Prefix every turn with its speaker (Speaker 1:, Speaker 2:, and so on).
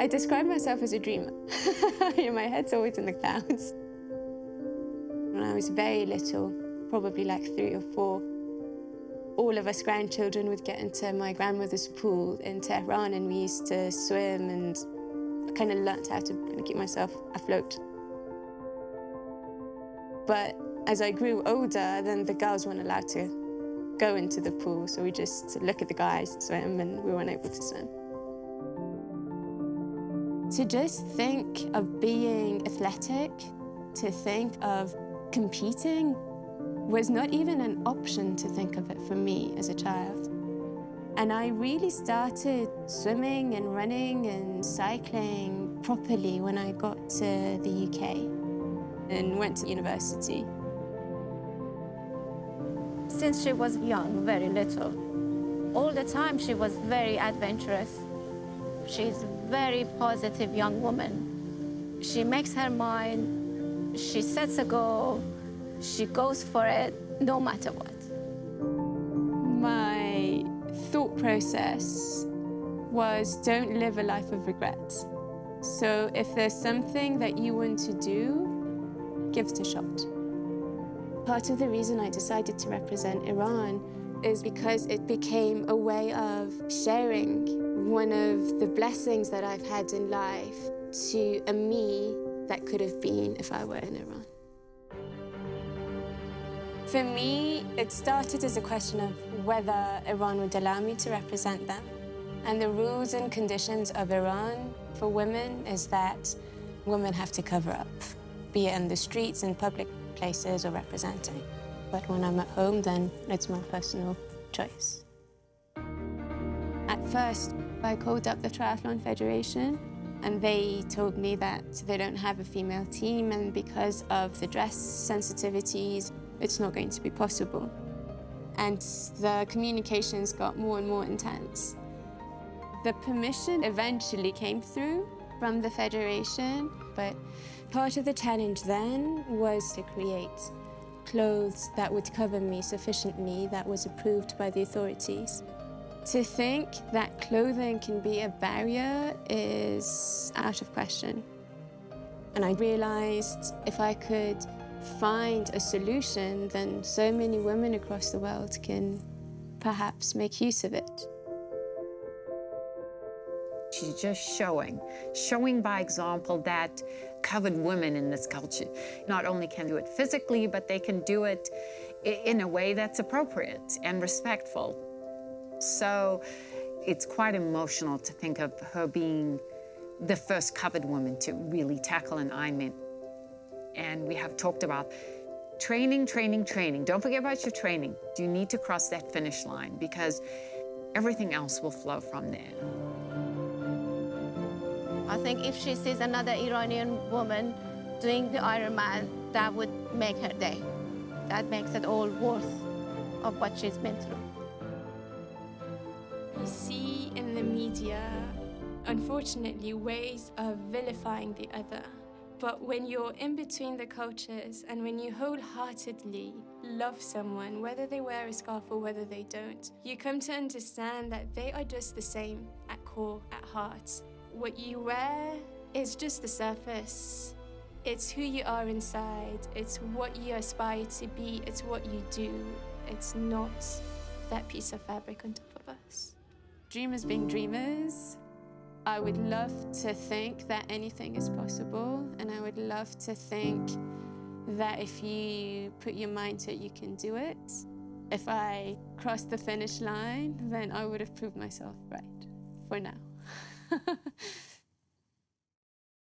Speaker 1: I describe myself as a dreamer. My head's always in the clouds. When I was very little, probably like 3 or 4, all of us grandchildren would get into my grandmother's pool in Tehran, and we used to swim, and I kind of learnt how to keep myself afloat. But as I grew older, then the girls weren't allowed to go into the pool, so we just look at the guys swim, and we weren't able to swim. To just think of being athletic, to think of competing, was not even an option to think of it for me as a child. And I really started swimming and running and cycling properly when I got to the UK and went to university.
Speaker 2: Since she was young, very little, all the time she was very adventurous. She's a very positive young woman. She makes her mind, she sets a goal, she goes for it, no matter what.
Speaker 1: My thought process was, don't live a life of regret. So if there's something that you want to do, give it a shot. Part of the reason I decided to represent Iran is because it became a way of sharing one of the blessings that I've had in life to a me that could have been if I were in Iran. For me, it started as a question of whether Iran would allow me to represent them. And the rules and conditions of Iran for women is that women have to cover up, be it in the streets, in public places, or representing. But when I'm at home, then it's my personal choice. At first, I called up the Triathlon Federation, and they told me that they don't have a female team, and because of the dress sensitivities, it's not going to be possible. And the communications got more and more intense. The permission eventually came through from the Federation, but part of the challenge then was to create clothes that would cover me sufficiently, that was approved by the authorities. To think that clothing can be a barrier is out of question. And I realized if I could find a solution, then so many women across the world can perhaps make use of it.
Speaker 3: She's just showing by example that covered women in this culture not only can do it physically, but they can do it in a way that's appropriate and respectful. So it's quite emotional to think of her being the first covered woman to really tackle an Ironman. And we have talked about training, training, training. Don't forget about your training. You need to cross that finish line because everything else will flow from there.
Speaker 2: I think if she sees another Iranian woman doing the Ironman, that would make her day. That makes it all worth of what she's been through.
Speaker 1: You see in the media, unfortunately, ways of vilifying the other. But when you're in between the cultures and when you wholeheartedly love someone, whether they wear a scarf or whether they don't, you come to understand that they are just the same at core, at heart. What you wear is just the surface. It's who you are inside. It's what you aspire to be. It's what you do. It's not that piece of fabric on top of us. Dreamers being dreamers, I would love to think that anything is possible, and I would love to think that if you put your mind to it, you can do it. If I crossed the finish line, then I would have proved myself right, for now.